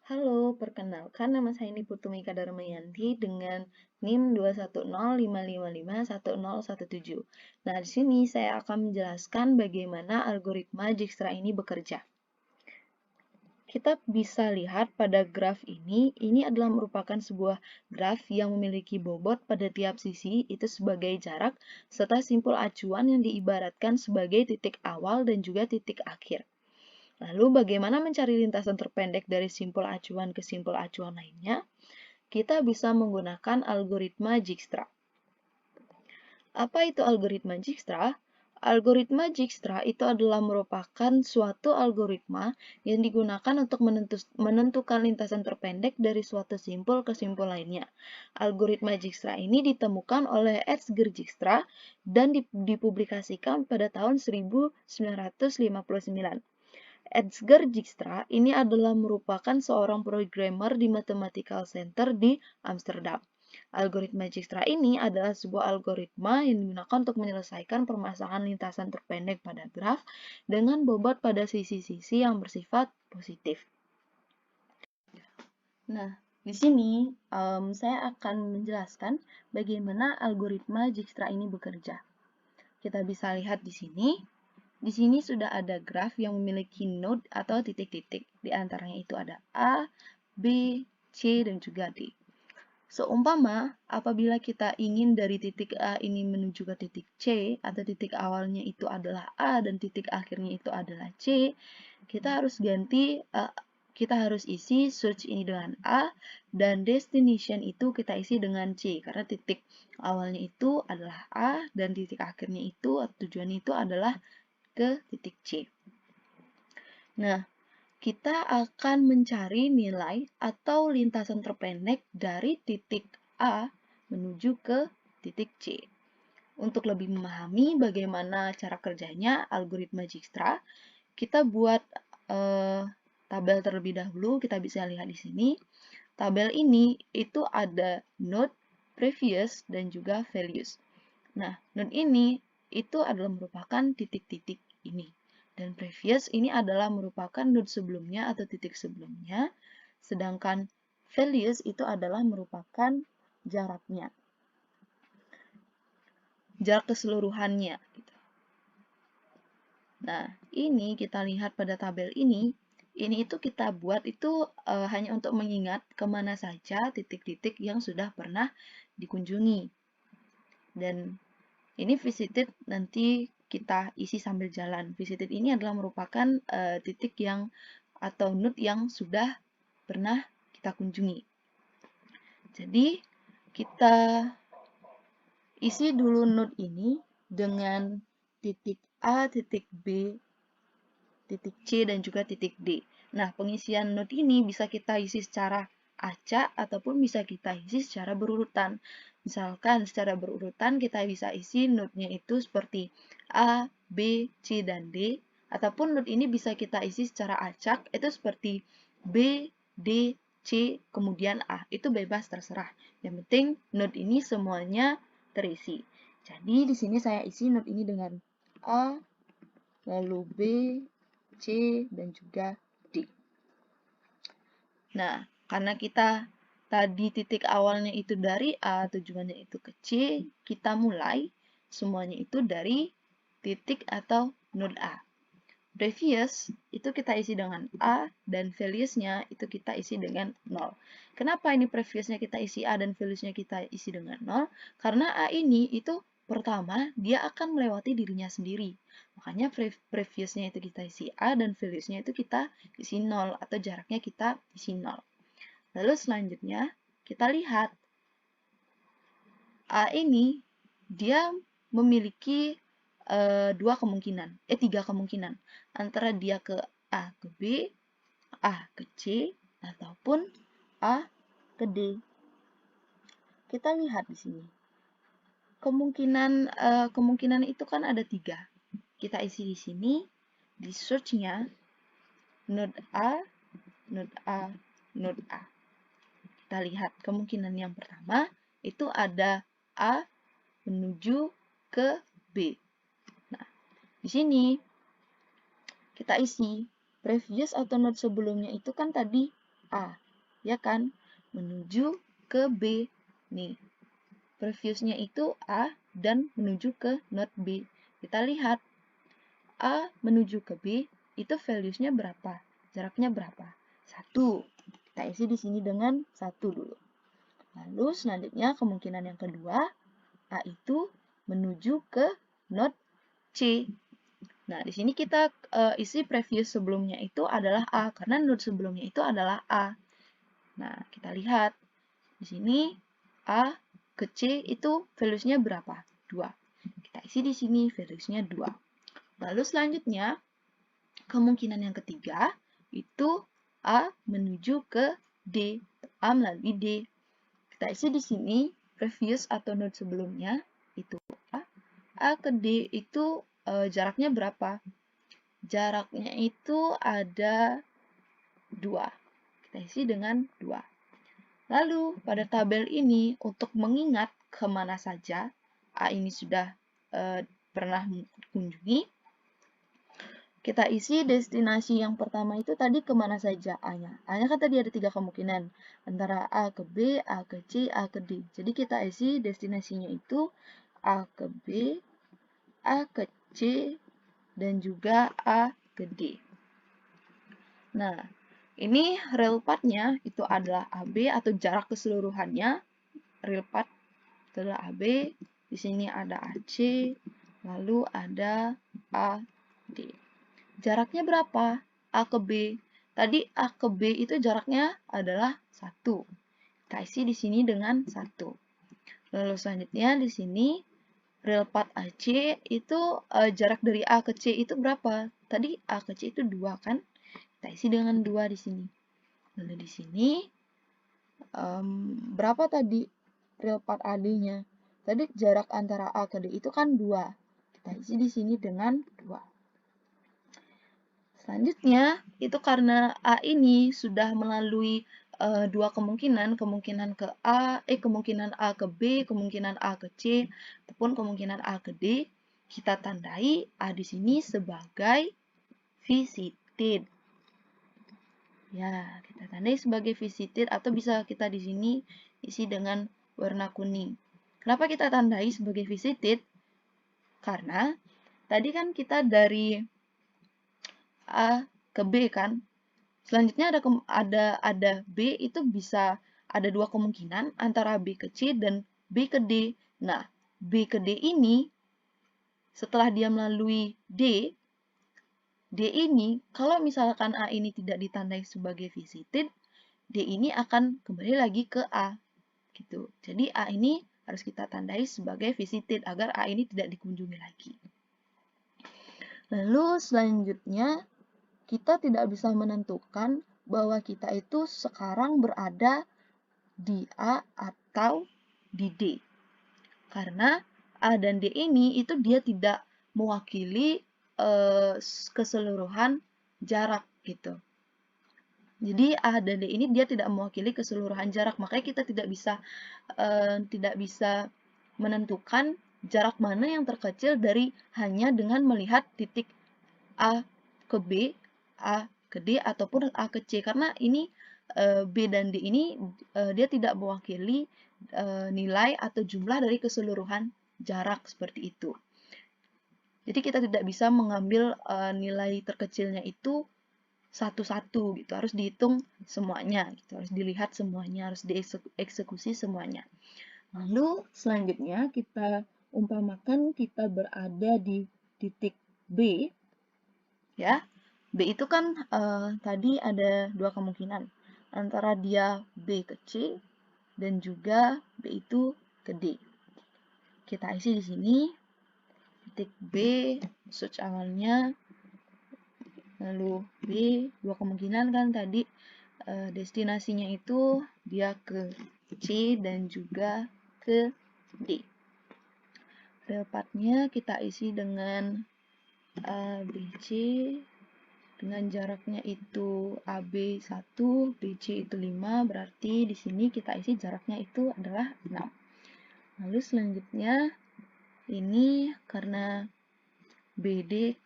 Halo, perkenalkan nama saya Niputumi Kadarmayanti dengan NIM 21055551017. Nah, di sini saya akan menjelaskan bagaimana algoritma Dijkstra ini bekerja. Kita bisa lihat pada graf ini adalah merupakan sebuah graf yang memiliki bobot pada tiap sisi itu sebagai jarak, serta simpul acuan yang diibaratkan sebagai titik awal dan juga titik akhir. Lalu bagaimana mencari lintasan terpendek dari simpul acuan ke simpul acuan lainnya? Kita bisa menggunakan algoritma Dijkstra. Apa itu algoritma Dijkstra? Algoritma Dijkstra itu adalah merupakan suatu algoritma yang digunakan untuk menentukan lintasan terpendek dari suatu simpul ke simpul lainnya. Algoritma Dijkstra ini ditemukan oleh Edsger Dijkstra dan dipublikasikan pada tahun 1959. Edsger Dijkstra ini adalah merupakan seorang programmer di Mathematical Center di Amsterdam. Algoritma Dijkstra ini adalah sebuah algoritma yang digunakan untuk menyelesaikan permasalahan lintasan terpendek pada graf dengan bobot pada sisi-sisi yang bersifat positif. Nah, di sini saya akan menjelaskan bagaimana algoritma Dijkstra ini bekerja. Kita bisa lihat di sini. Di sini sudah ada graf yang memiliki node atau titik-titik. Di antaranya itu ada A, B, C, dan juga D. Seumpama apabila kita ingin dari titik A ini menuju ke titik C, atau titik awalnya itu adalah A dan titik akhirnya itu adalah C, kita harus isi search ini dengan A, dan destination itu kita isi dengan C, karena titik awalnya itu adalah A, dan titik akhirnya itu, atau tujuannya itu adalah ke titik C. Nah, kita akan mencari nilai atau lintasan terpendek dari titik A menuju ke titik C. Untuk lebih memahami bagaimana cara kerjanya algoritma Dijkstra, kita buat tabel terlebih dahulu. Kita bisa lihat di sini. Tabel ini itu ada node, previous, dan juga values. Nah, node ini itu adalah merupakan titik-titik ini. Dan previous ini adalah merupakan node sebelumnya atau titik sebelumnya. Sedangkan values itu adalah merupakan jaraknya. Jarak keseluruhannya. Nah, ini kita lihat pada tabel ini itu kita buat itu hanya untuk mengingat kemana saja titik-titik yang sudah pernah dikunjungi. Dan ini visited nanti kita isi sambil jalan. Visited ini adalah merupakan titik yang atau node yang sudah pernah kita kunjungi. Jadi, kita isi dulu node ini dengan titik A, titik B, titik C, dan juga titik D. Nah, pengisian node ini bisa kita isi secara acak ataupun bisa kita isi secara berurutan. Misalkan secara berurutan kita bisa isi node-nya itu seperti A, B, C, dan D. Ataupun node ini bisa kita isi secara acak, itu seperti B, D, C, kemudian A. Itu bebas terserah. Yang penting node ini semuanya terisi. Jadi di sini saya isi node ini dengan A, lalu B, C, dan juga D. Nah, karena kita tadi titik awalnya itu dari A, tujuannya itu ke C, kita mulai semuanya itu dari titik atau node A. Previous itu kita isi dengan A, dan values-nya itu kita isi dengan 0. Kenapa ini previous-nya kita isi A dan values-nya kita isi dengan 0? Karena A ini itu pertama, dia akan melewati dirinya sendiri. Makanya previous-nya itu kita isi A dan values-nya itu kita isi 0 atau jaraknya kita isi 0. Lalu selanjutnya, kita lihat A ini dia memiliki tiga kemungkinan. Antara dia ke A ke B, A ke C, ataupun A ke D. Kita lihat di sini. Kemungkinan itu kan ada 3. Kita isi di sini, di search-nya, node A, node A, node A. Kita lihat kemungkinan yang pertama, itu ada A menuju ke B. Nah, di sini kita isi previous atau node sebelumnya itu kan tadi A, ya kan? Menuju ke B. Nih, previousnya itu A dan menuju ke node B. Kita lihat A menuju ke B itu values-nya berapa? Jaraknya berapa? 1. Kita isi di sini dengan 1 dulu. Lalu selanjutnya kemungkinan yang kedua, A itu menuju ke node C. Nah, di sini kita isi previous sebelumnya itu adalah A, karena node sebelumnya itu adalah A. Nah, kita lihat. Di sini A ke C itu values-nya berapa? 2. Kita isi di sini values-nya 2. Lalu selanjutnya, kemungkinan yang ketiga itu A menuju ke D. A melalui D. Kita isi di sini previous atau node sebelumnya itu A. A ke D itu jaraknya berapa? Jaraknya itu ada 2. Kita isi dengan 2. Lalu, pada tabel ini, untuk mengingat kemana saja A ini sudah pernah kunjungi, kita isi destinasi yang pertama itu tadi kemana saja A-nya. A-nya kan tadi ada 3 kemungkinan, antara A ke B, A ke C, A ke D. Jadi kita isi destinasinya itu A ke B, A ke C, dan juga A ke D. Nah, ini real path-nya itu adalah AB atau jarak keseluruhannya. Real path adalah AB, di sini ada AC, lalu ada AD. Jaraknya berapa? A ke B. Tadi A ke B itu jaraknya adalah 1. Kita isi di sini dengan 1. Lalu selanjutnya di sini real path AC itu jarak dari A ke C itu berapa? Tadi A ke C itu 2 kan? Kita isi dengan 2 di sini. Lalu di sini berapa tadi real path AD-nya? Tadi jarak antara A ke D itu kan 2. Kita isi di sini dengan 2. Selanjutnya, itu karena A ini sudah melalui dua kemungkinan, kemungkinan kemungkinan A ke B, kemungkinan A ke C, ataupun kemungkinan A ke D, kita tandai A di sini sebagai visited. Ya, kita tandai sebagai visited atau bisa kita di sini isi dengan warna kuning. Kenapa kita tandai sebagai visited? Karena tadi kan kita dari A ke B kan. Selanjutnya ada B itu bisa ada dua kemungkinan antara B ke C dan B ke D. Nah, B ke D ini setelah dia melalui D ini kalau misalkan A ini tidak ditandai sebagai visited, D ini akan kembali lagi ke A gitu. Jadi A ini harus kita tandai sebagai visited agar A ini tidak dikunjungi lagi. Lalu selanjutnya kita tidak bisa menentukan bahwa kita itu sekarang berada di A atau di D. Karena A dan D ini itu dia tidak mewakili keseluruhan jarak gitu. Jadi A dan D ini dia tidak mewakili keseluruhan jarak, makanya kita tidak bisa menentukan jarak mana yang terkecil dari hanya dengan melihat titik A ke B, A ke D, ataupun A ke C. Karena ini B dan D ini dia tidak mewakili nilai atau jumlah dari keseluruhan jarak seperti itu. Jadi kita tidak bisa mengambil nilai terkecilnya itu satu-satu gitu, harus dihitung semuanya gitu, harus dilihat semuanya, harus dieksekusi semuanya. Lalu selanjutnya kita umpamakan kita berada di titik B, ya. B itu kan tadi ada dua kemungkinan, antara dia B ke C dan juga B itu ke D. Kita isi di sini titik B, search awalnya, lalu B, dua kemungkinan kan tadi destinasinya itu dia ke C dan juga ke D. Real path-nya kita isi dengan ABC dengan jaraknya itu AB 1, BC itu 5, berarti di sini kita isi jaraknya itu adalah 6. Lalu selanjutnya ini karena BD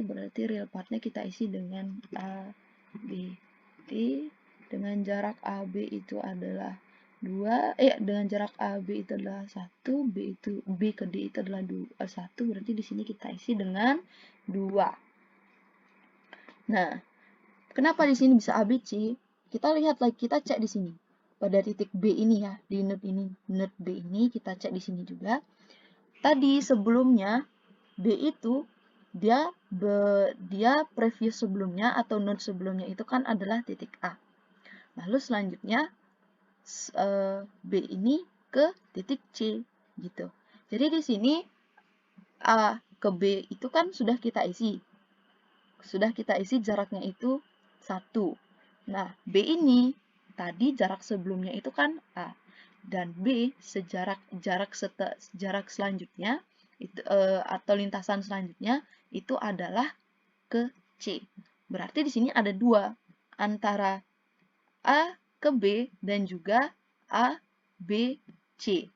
berarti real part-nya kita isi dengan A, B, D, dengan jarak AB itu adalah 2, dengan jarak AB itu adalah 1, B ke D itu adalah 1, berarti di sini kita isi dengan 2. Nah, kenapa di sini bisa ABC? Kita lihat lagi, kita cek di sini. Pada titik B ini ya, di node B ini kita cek di sini juga. Tadi sebelumnya B itu dia previous sebelumnya atau node sebelumnya itu kan adalah titik A. Lalu selanjutnya B ini ke titik C gitu. Jadi di sini A ke B itu kan sudah kita isi. Jaraknya itu 1. Nah, B ini tadi jarak sebelumnya itu kan A. Dan B jarak selanjutnya itu atau lintasan selanjutnya itu adalah ke C. Berarti di sini ada 2 antara A ke B dan juga A, B, C.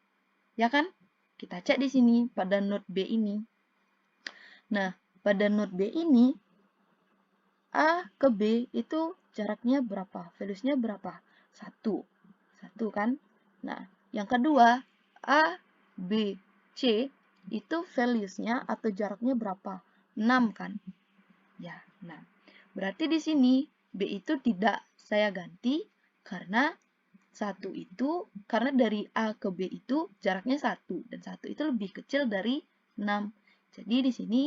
Ya kan? Kita cek di sini pada node B ini. Nah, pada node B ini A ke B itu jaraknya berapa? Values-nya berapa? 1. 1 kan? Nah, yang kedua, A, B, C itu values-nya atau jaraknya berapa? 6 kan? Ya, 6. Berarti di sini B itu tidak saya ganti karena karena dari A ke B itu jaraknya 1 dan 1 itu lebih kecil dari 6. Jadi di sini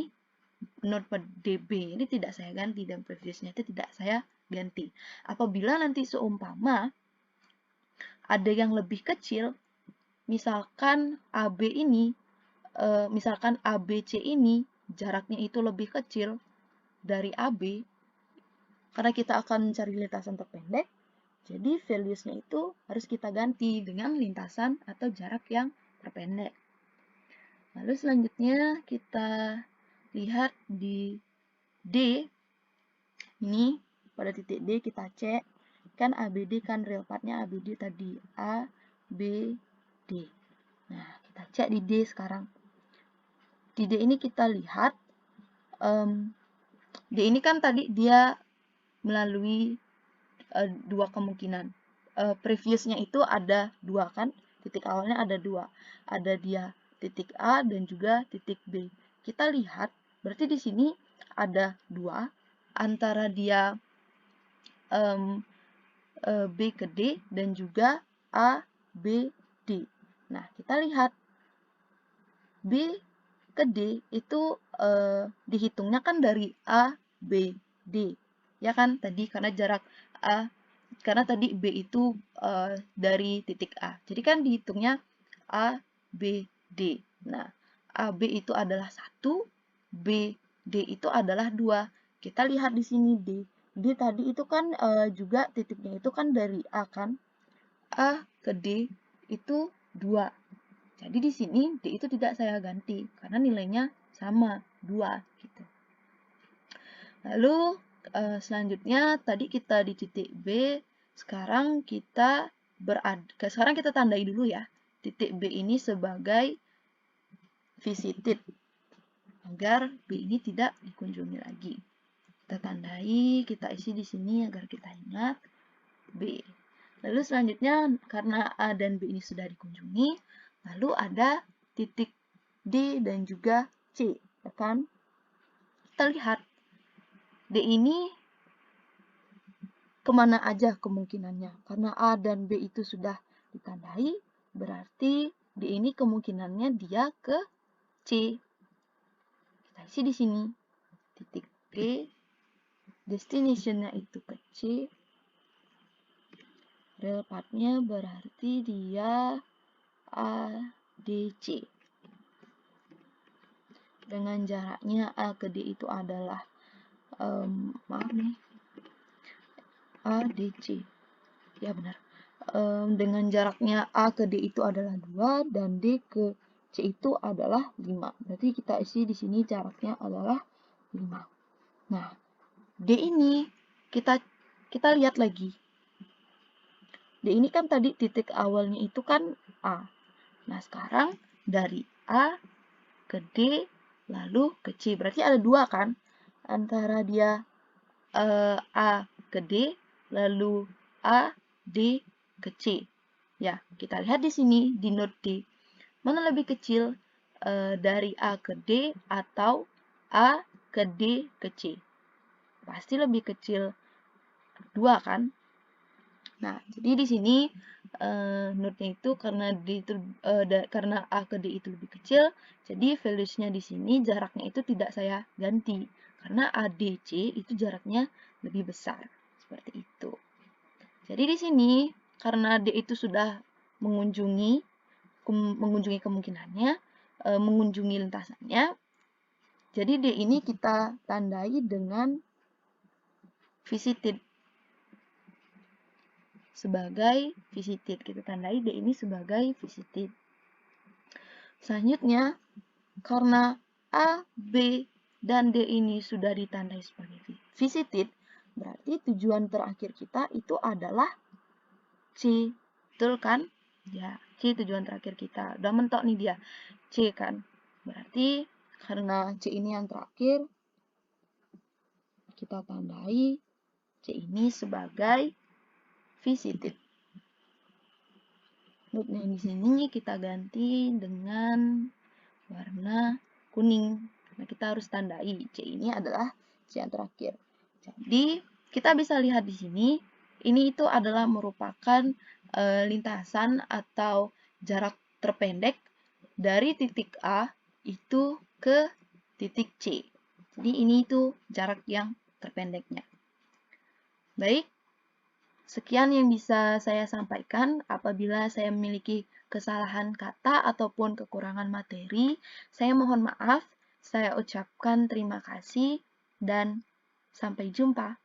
node DB ini tidak saya ganti dan previousnya itu tidak saya ganti. Apabila nanti seumpama ada yang lebih kecil, misalkan AB ini, misalkan ABC ini jaraknya itu lebih kecil dari AB, karena kita akan mencari lintasan terpendek, jadi values-nya itu harus kita ganti dengan lintasan atau jarak yang terpendek. Lalu selanjutnya kita lihat di D. Ini pada titik D kita cek. Kan ABD kan real part-nya ABD tadi. A, B, D. Nah, kita cek di D sekarang. Di D ini kita lihat. D ini kan tadi dia melalui 2 kemungkinan. Previousnya itu ada 2 kan, titik awalnya ada 2. Ada dia titik A dan juga titik B. Kita lihat, berarti di sini ada 2 antara dia B ke D dan juga A, B, D. Nah, kita lihat B ke D itu dihitungnya kan dari A, B, D. Ya kan, tadi karena jarak A karena tadi B itu dari titik A. Jadi kan dihitungnya A, B, D. Nah, AB itu adalah 1, B, D itu adalah 2. Kita lihat di sini D. D tadi itu kan juga titiknya itu kan dari A kan. A ke D itu 2. Jadi di sini D itu tidak saya ganti karena nilainya sama, 2 gitu. Lalu selanjutnya tadi kita di titik B, sekarang kita tandai dulu ya titik B ini sebagai visited agar B ini tidak dikunjungi lagi. Kita tandai, kita isi di sini agar kita ingat B. Lalu selanjutnya karena A dan B ini sudah dikunjungi, lalu ada titik D dan juga C, ya kan? Kita lihat D ini kemana aja kemungkinannya. Karena A dan B itu sudah ditandai, berarti D ini kemungkinannya dia ke C. Kita isi di sini. Titik D, destination-nya itu ke C. Real part-nya berarti dia ADC. Dengan jaraknya A ke D itu adalah maaf nih, ADC. Ya benar. Dengan jaraknya A ke D itu adalah 2 dan D ke C itu adalah 5. Berarti kita isi di sini jaraknya adalah 5. Nah, D ini kita lihat lagi. D ini kan tadi titik awalnya itu kan A. Nah, sekarang dari A ke D lalu ke C. Berarti ada 2 kan? Antara dia A ke D lalu A, D ke C. Ya, kita lihat di sini di note D. Mana lebih kecil dari A ke D atau A ke D ke C? Pasti lebih kecil 2 kan? Nah, jadi di sini note-nya itu karena karena A ke D itu lebih kecil, jadi values-nya di sini jaraknya itu tidak saya ganti. Karena ADC itu jaraknya lebih besar. Seperti itu. Jadi di sini karena D itu sudah mengunjungi kemungkinannya, mengunjungi lintasannya, jadi D ini kita tandai dengan visited. Sebagai visited, kita tandai D ini sebagai visited. Selanjutnya, karena A, B, dan D ini sudah ditandai sebagai visited, berarti tujuan terakhir kita itu adalah C. Betul kan? Ya, C tujuan terakhir kita. Udah mentok nih dia. C kan? Berarti karena C ini yang terakhir, kita tandai C ini sebagai visited. Note-nya di sini kita ganti dengan warna kuning. Nah, kita harus tandai C ini adalah C yang terakhir. Jadi, kita bisa lihat di sini, ini itu adalah merupakan lintasan atau jarak terpendek dari titik A itu ke titik C. Jadi, ini itu jarak yang terpendeknya. Baik, sekian yang bisa saya sampaikan. Apabila saya memiliki kesalahan kata ataupun kekurangan materi, saya mohon maaf. Saya ucapkan terima kasih dan sampai jumpa.